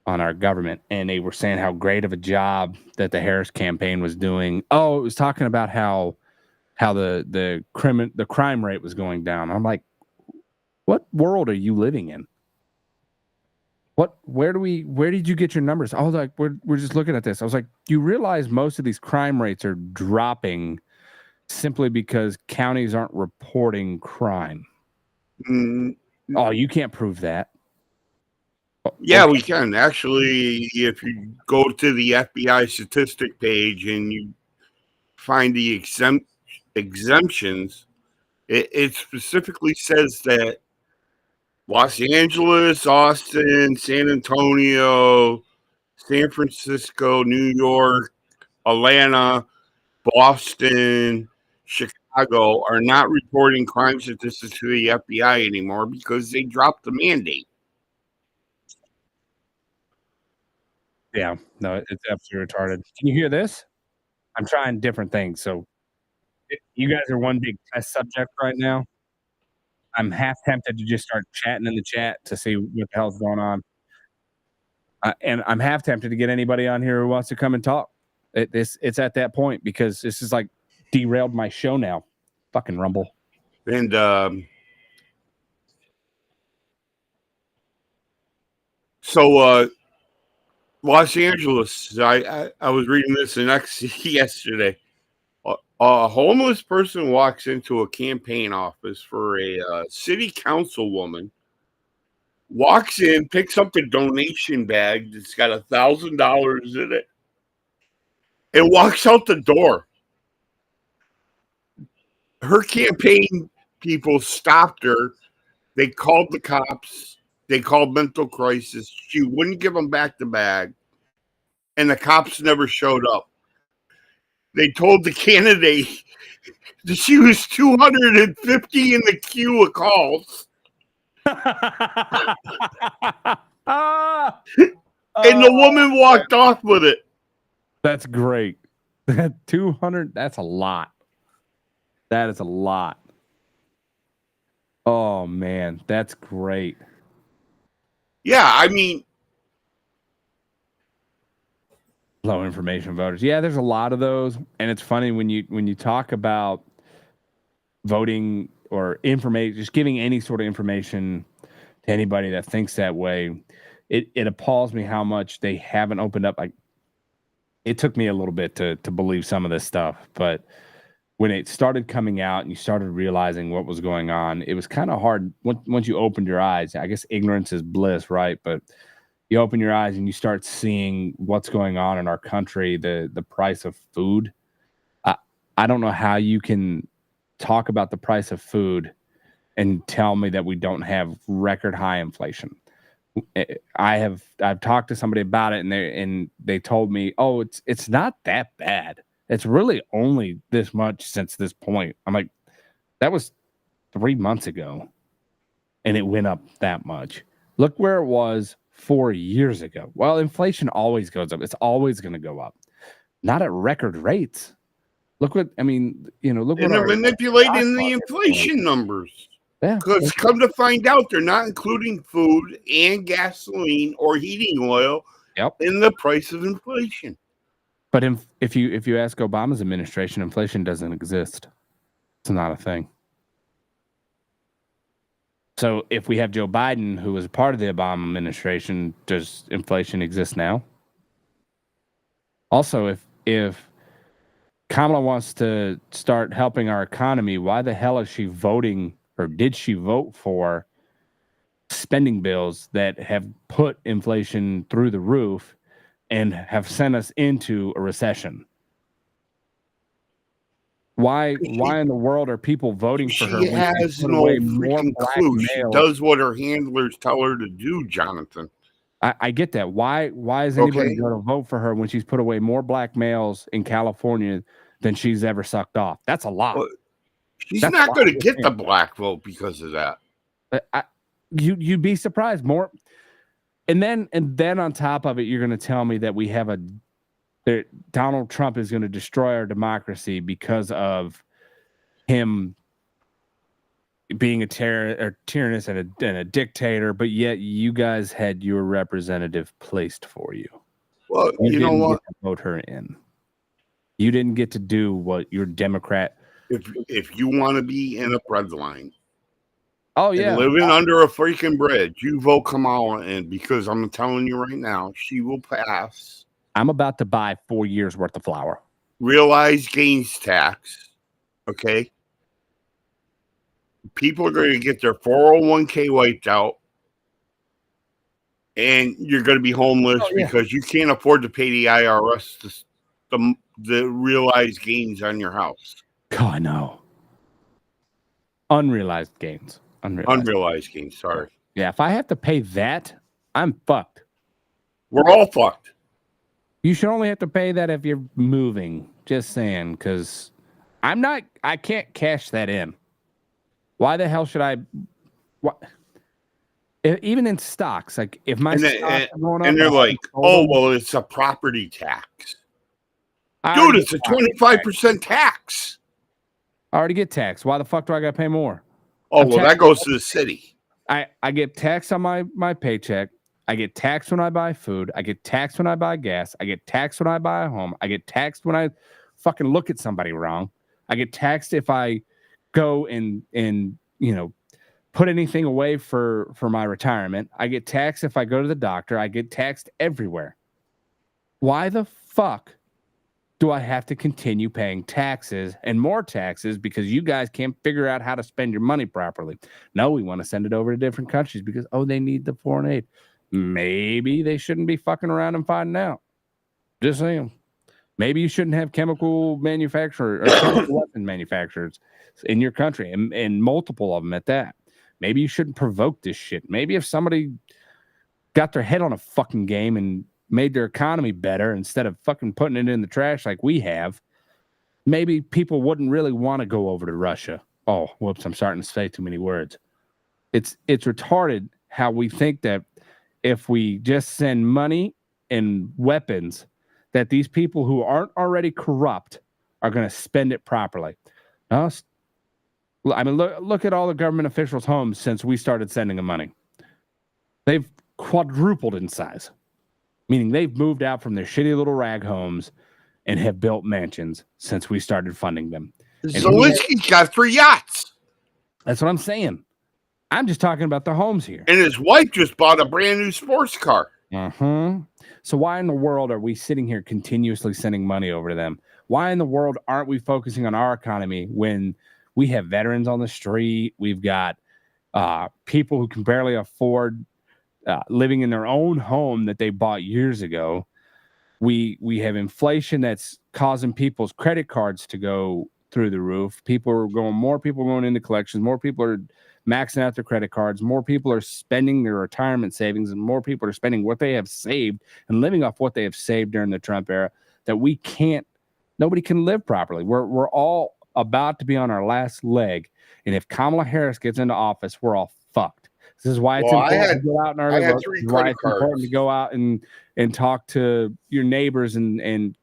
our government, and they were saying how great of a job that the Harris campaign was doing. Oh, it was talking about how the crime rate was going down. I'm like, what world are you living in? Where did you get your numbers? I was like, we're just looking at this. I was like, you realize most of these crime rates are dropping simply because counties aren't reporting crime. Oh, you can't prove that. Yeah, we can. Actually, if you go to the FBI statistic page and you find the exemptions, it specifically says that Los Angeles, Austin, San Antonio, San Francisco, New York, Atlanta, Boston, Chicago are not reporting crime statistics to the FBI anymore because they dropped the mandate. Yeah, no, it's absolutely retarded. Can you hear this? I'm trying different things. So you guys are one big test subject right now. I'm half tempted to just start chatting in the chat to see what the hell's going on. And I'm half tempted to get anybody on here who wants to come and talk. It's at that point because this is like derailed my show now. Fucking Rumble. And so Los Angeles, I was reading this in X yesterday. A homeless person walks into a campaign office for a city councilwoman, walks in, picks up a donation bag that's got $1,000 in it, and walks out the door. Her campaign people stopped her. They called the cops. They called mental crisis. She wouldn't give them back the bag, and the cops never showed up. They told the candidate that she was 250 in the queue of calls. And the woman walked off with it. That's great. 200, that's a lot. That is a lot. Oh, man, that's great. Yeah, I mean, low information voters. Yeah, there's a lot of those, and it's funny when you talk about voting or information, just giving any sort of information to anybody that thinks that way. It appalls me how much they haven't opened up. Like, it took me a little bit to believe some of this stuff, but when it started coming out and you started realizing what was going on, it was kind of hard once you opened your eyes. I guess ignorance is bliss, right? But you open your eyes and you start seeing what's going on in our country, the price of food. I don't know how you can talk about the price of food and tell me that we don't have record high inflation. I've talked to somebody about it and they told me, oh, it's not that bad. It's really only this much since this point. I'm like, that was 3 months ago and it went up that much. Look where it was 4 years ago. Well, inflation always goes up. It's always going to go up. Not at record rates. Look what, I mean, look and what they're manipulating the inflation numbers. Yeah. Because come to find out, they're not including food and gasoline or heating oil in the price of inflation. But if you ask Obama's administration, inflation doesn't exist. It's not a thing. So if we have Joe Biden, who was part of the Obama administration, does inflation exist now? Also, if Kamala wants to start helping our economy, why the hell is she voting, or did she vote for spending bills that have put inflation through the roof and have sent us into a recession? Why in the world are people voting for her? She has no freaking clue. She does what her handlers tell her to do, Jonathan. I get that. Why is anybody going to vote for her when she's put away more black males in California than she's ever sucked off? That's a lot. Well, she's not going to get the black vote because of that. You'd be surprised more. And then on top of it, you're going to tell me that we have that Donald Trump is going to destroy our democracy because of him being a tyrannous and a dictator, but yet you guys had your representative placed for you. Well, you know what? Vote her in. You didn't get to do what your Democrat. If you want to be in a breadline, living under a freaking bridge, you vote Kamala in, because I'm telling you right now, she will pass. I'm about to buy 4 years worth of flour. Realized gains tax. Okay. People are going to get their 401k wiped out, and you're going to be homeless because you can't afford to pay the IRS the realized gains on your house. God, no. Unrealized gains. Unrealized gains, sorry. Yeah, if I have to pay that, I'm fucked. We're all fucked. You should only have to pay that if you're moving. Just saying, because I can't cash that in. Why the hell should I? What? Even in stocks, like if my And, stocks they, are going up, and they're I like, sold oh, them. well, it's a property tax. I Dude, already it's a get property tax. 25% tax. I already get taxed. Why the fuck do I got to pay more? Oh, I'm well, that taxed. goes to the city. I get taxed on my paycheck. I get taxed when I buy food. I get taxed when I buy gas. I get taxed when I buy a home. I get taxed when I fucking look at somebody wrong. I get taxed if I go and put anything away for my retirement. I get taxed if I go to the doctor. I get taxed everywhere. Why the fuck do I have to continue paying taxes and more taxes because you guys can't figure out how to spend your money properly? No, we want to send it over to different countries because, they need the foreign aid. Maybe they shouldn't be fucking around and finding out. Just saying. Maybe you shouldn't have chemical manufacturers or chemical weapon manufacturers in your country and multiple of them at that. Maybe you shouldn't provoke this shit. Maybe if somebody got their head on a fucking game and made their economy better instead of fucking putting it in the trash like we have, maybe people wouldn't really want to go over to Russia. Oh, whoops, I'm starting to say too many words. It's retarded how we think that if we just send money and weapons, that these people who aren't already corrupt are going to spend it properly. I mean, look at all the government officials' homes since we started sending them money. They've quadrupled in size, meaning they've moved out from their shitty little rag homes and have built mansions since we started funding them. Zelensky's got 3 yachts. That's what I'm saying. I'm just talking about the homes here. And his wife just bought a brand new sports car. So why in the world are we sitting here continuously sending money over to them? Why in the world aren't we focusing on our economy when we have veterans on the street? We've got people who can barely afford living in their own home that they bought years ago. We have inflation that's causing people's credit cards to go through the roof. More people going into collections. More people are maxing out their credit cards. More people are spending their retirement savings, and more people are spending what they have saved and living off what they have saved during the Trump era. That nobody can live properly. We're all about to be on our last leg, and if Kamala Harris gets into office, we're all fucked. This is why it's important to go out and early vote. This is why it's important to go out and talk to your neighbors and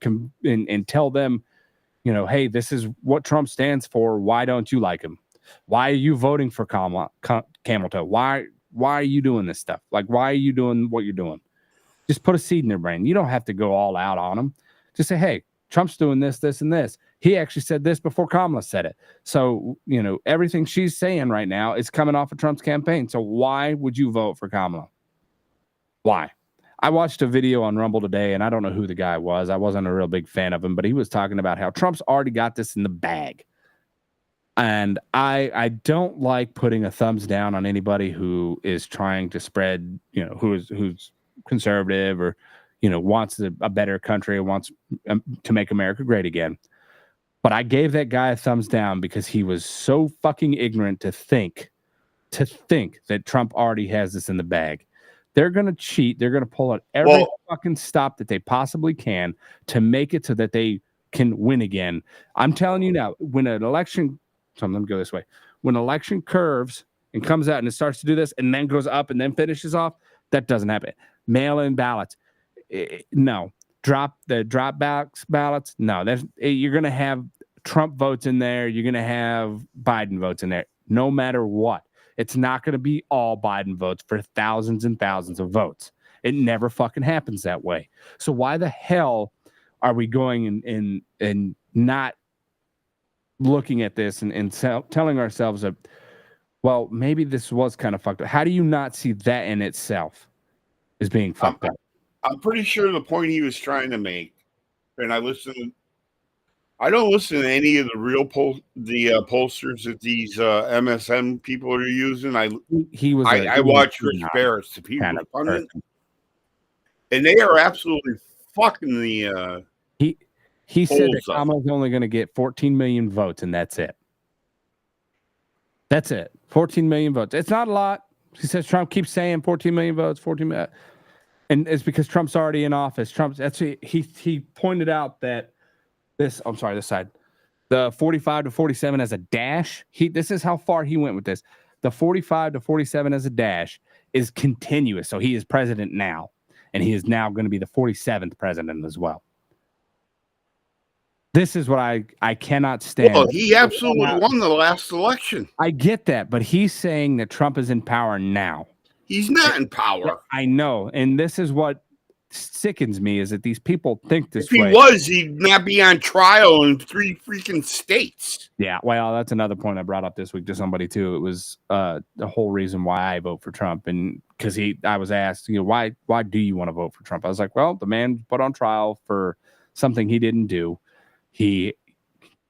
tell them, hey, this is what Trump stands for. Why don't you like him? Why are you voting for Camel Toe? Why are you doing this stuff? Like, why are you doing what you're doing? Just put a seed in their brain. You don't have to go all out on them. Just say, hey, Trump's doing this, this, and this. He actually said this before Kamala said it. So, everything she's saying right now is coming off of Trump's campaign. So why would you vote for Kamala? Why? I watched a video on Rumble today, and I don't know who the guy was. I wasn't a real big fan of him, but he was talking about how Trump's already got this in the bag. And I don't like putting a thumbs down on anybody who is trying to spread, who's conservative or, wants a better country, wants to make America great again. But I gave that guy a thumbs down because he was so fucking ignorant to think that Trump already has this in the bag. They're going to cheat. They're going to pull out every fucking stop that they possibly can to make it so that they can win again. I'm telling you now, when an election... So let me go this way. When election curves and comes out and it starts to do this and then goes up and then finishes off, that doesn't happen. Mail-in ballots, no. Drop box ballots, no. You're going to have Trump votes in there. You're going to have Biden votes in there. No matter what, it's not going to be all Biden votes for thousands and thousands of votes. It never fucking happens that way. So why the hell are we going and not looking at this and telling ourselves that, well, maybe this was kind of fucked up? How do you not see that in itself as being fucked up? I'm pretty sure the point he was trying to make, and I don't listen to any of the real pollsters that these MSM people are using. I watch Chris Barrett, the people kind of pundit, and they are absolutely fucking the. He said that Kamala's only going to get 14 million votes, and that's it. That's it. 14 million votes. It's not a lot. He says Trump keeps saying 14 million votes, 14 million. And it's because Trump's already in office. He pointed out that this side, the 45 to 47 as a dash. This is how far he went with this. The 45 to 47 as a dash is continuous. So he is president now, and he is now going to be the 47th president as well. This is what I cannot stand. Well, he absolutely won the last election. I get that, but he's saying that Trump is in power now. He's not in power. I know, and this is what sickens me is that these people think this If way. he was, he'd not be on trial in 3 freaking states. Yeah, well, that's another point I brought up this week to somebody too. It was the whole reason why I vote for Trump, and because I was asked, why do you want to vote for Trump? I was like, well, the man put on trial for something he didn't do. He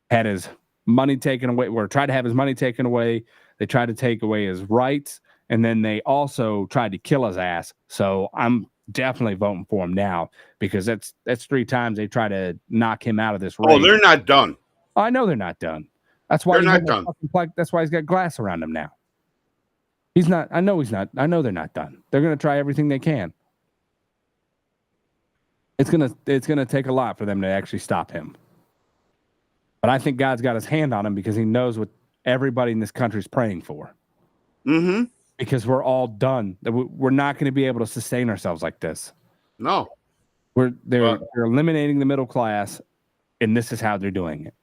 had his money taken away, or tried to have his money taken away. They tried to take away his rights, and then they also tried to kill his ass. So I'm definitely voting for him now because that's 3 times they try to knock him out of this race. Oh, they're not done. I know they're not done. That's why They're not done. That's why he's got glass around him now. He's not. I know he's not. I know they're not done. They're going to try everything they can. It's gonna take a lot for them to actually stop him. But I think God's got his hand on him because he knows what everybody in this country is praying for. Mm-hmm. Because we're all done. We're not going to be able to sustain ourselves like this. No. They're eliminating the middle class, and this is how they're doing it.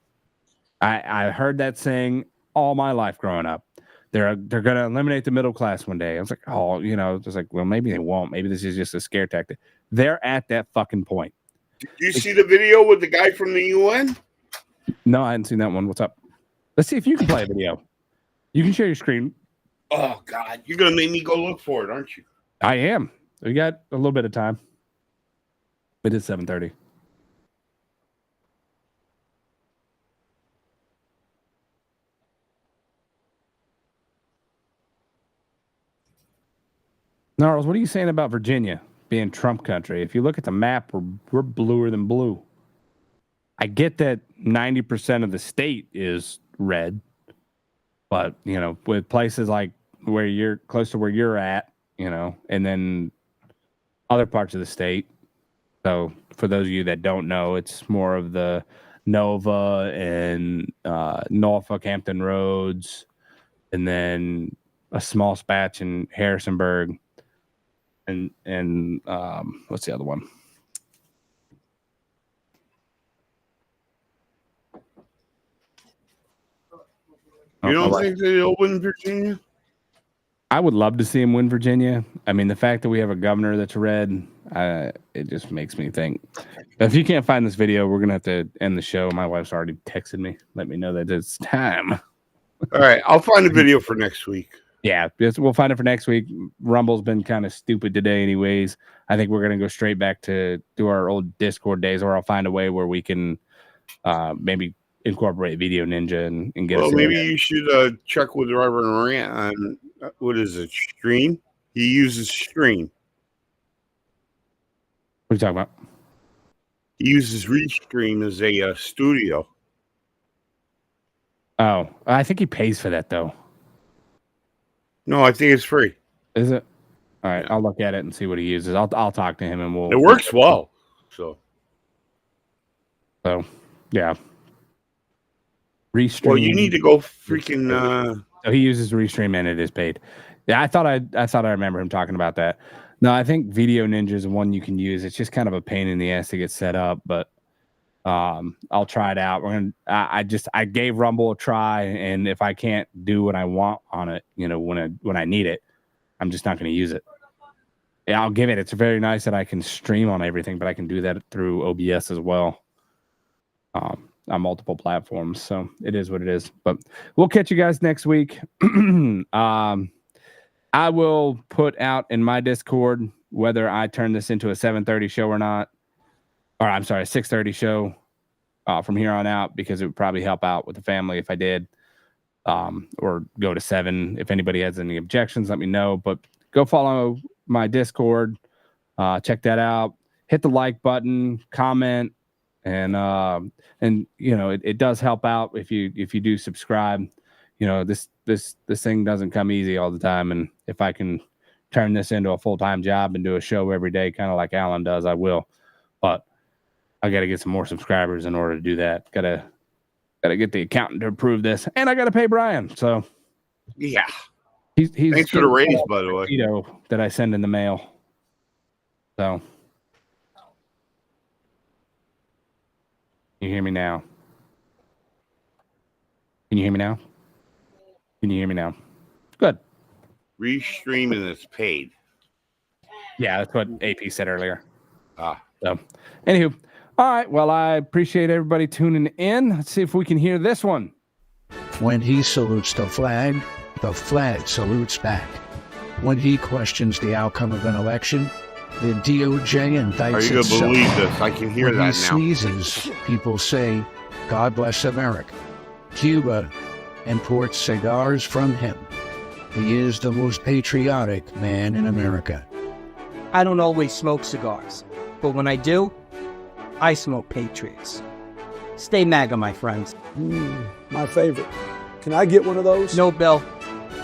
I heard that saying all my life growing up. They're going to eliminate the middle class one day. I was like, oh, just like, well, maybe they won't. Maybe this is just a scare tactic. They're at that fucking point. Did you see the video with the guy from the UN? No, I hadn't seen that one. What's up? Let's see if you can play a video. You can share your screen. Oh, God. You're going to make me go look for it, aren't you? I am. We got a little bit of time. It is 7:30. Gnarls, what are you saying about Virginia being Trump country? If you look at the map, we're bluer than blue. I get that 90% of the state is red, but with places like where you're close to where you're at, and then other parts of the state. So for those of you that don't know, it's more of the Nova and Norfolk, Hampton Roads, and then a small patch in Harrisonburg, and what's the other one? You don't think they'll win Virginia? I would love to see him win Virginia. I mean, the fact that we have a governor that's red, it just makes me think. But if you can't find this video, we're going to have to end the show. My wife's already texted me. Let me know that it's time. All right. I'll find a video for next week. Yeah, we'll find it for next week. Rumble's been kind of stupid today anyways. I think we're going to go straight back to do our old Discord days, or I'll find a way where we can maybe incorporate Video Ninja and get us. Well, maybe you should check with Reverend Rant on what is it, Stream? He uses Stream. What are you talking about? He uses Restream as a studio. Oh, I think he pays for that though. No, I think it's free. Is it? All right, I'll look at it and see what he uses. I'll talk to him and we'll. It works well. So yeah. Restream. Well, you need to go freaking. So he uses Restream and it is paid. Yeah, I thought I remember him talking about that. No, I think Video Ninja is one you can use. It's just kind of a pain in the ass to get set up, but I'll try it out. I gave Rumble a try, and if I can't do what I want on it, when I need it, I'm just not going to use it. Yeah, I'll give it. It's very nice that I can stream on everything, but I can do that through OBS as well. On multiple platforms, so it is what it is. But we'll catch you guys next week. I will put out in my Discord whether I turn this into a 7:30 show or not, or I'm sorry, a 6:30 show from here on out, because it would probably help out with the family if I did, or go to 7. If anybody has any objections, let me know. But go follow my Discord, check that out, hit the like button, comment. And it does help out if you do subscribe. This thing doesn't come easy all the time, and if I can turn this into a full-time job and do a show every day, kind of like Alan does, I will. But I got to get some more subscribers in order to do that. Gotta get the accountant to approve this, and I got to pay Brian. So Yeah. He's Thanks for the raise, by the way. Cheeto that I send in the mail. So, you hear me now? Can you hear me now? Can you hear me now? Good. Restreaming is paid. Yeah, that's what AP said earlier. Ah. So, anywho, all right. Well, I appreciate everybody tuning in. Let's see if we can hear this one. When he salutes the flag salutes back. When he questions the outcome of an election, the DOJ Are indicts you going to itself. believe this? I can hear When he that now. sneezes, people say, God bless America. Cuba imports cigars from him. He is the most patriotic man in America. I don't always smoke cigars, but when I do, I smoke Patriots. Stay MAGA, my friends. My favorite. Can I get one of those? No, Bill.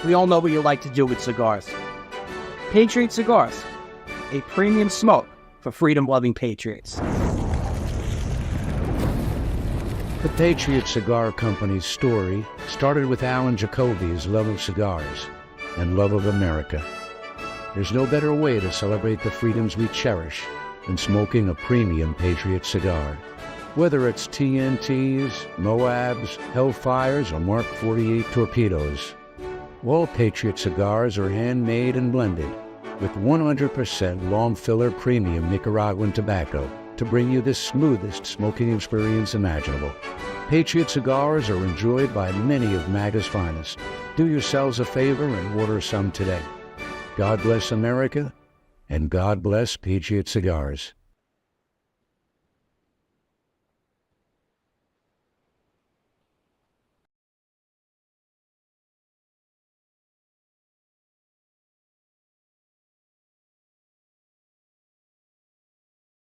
We all know what you like to do with cigars. Patriot Cigars, a premium smoke for freedom-loving patriots. The Patriot Cigar Company's story started with Alan Jacoby's love of cigars and love of America. There's no better way to celebrate the freedoms we cherish than smoking a premium Patriot cigar. Whether it's TNTs, Moabs, Hellfires, or Mark 48 torpedoes, all Patriot cigars are handmade and blended with 100% long filler premium Nicaraguan tobacco to bring you the smoothest smoking experience imaginable. Patriot cigars are enjoyed by many of MAGA's finest. Do yourselves a favor and order some today. God bless America, and God bless Patriot Cigars.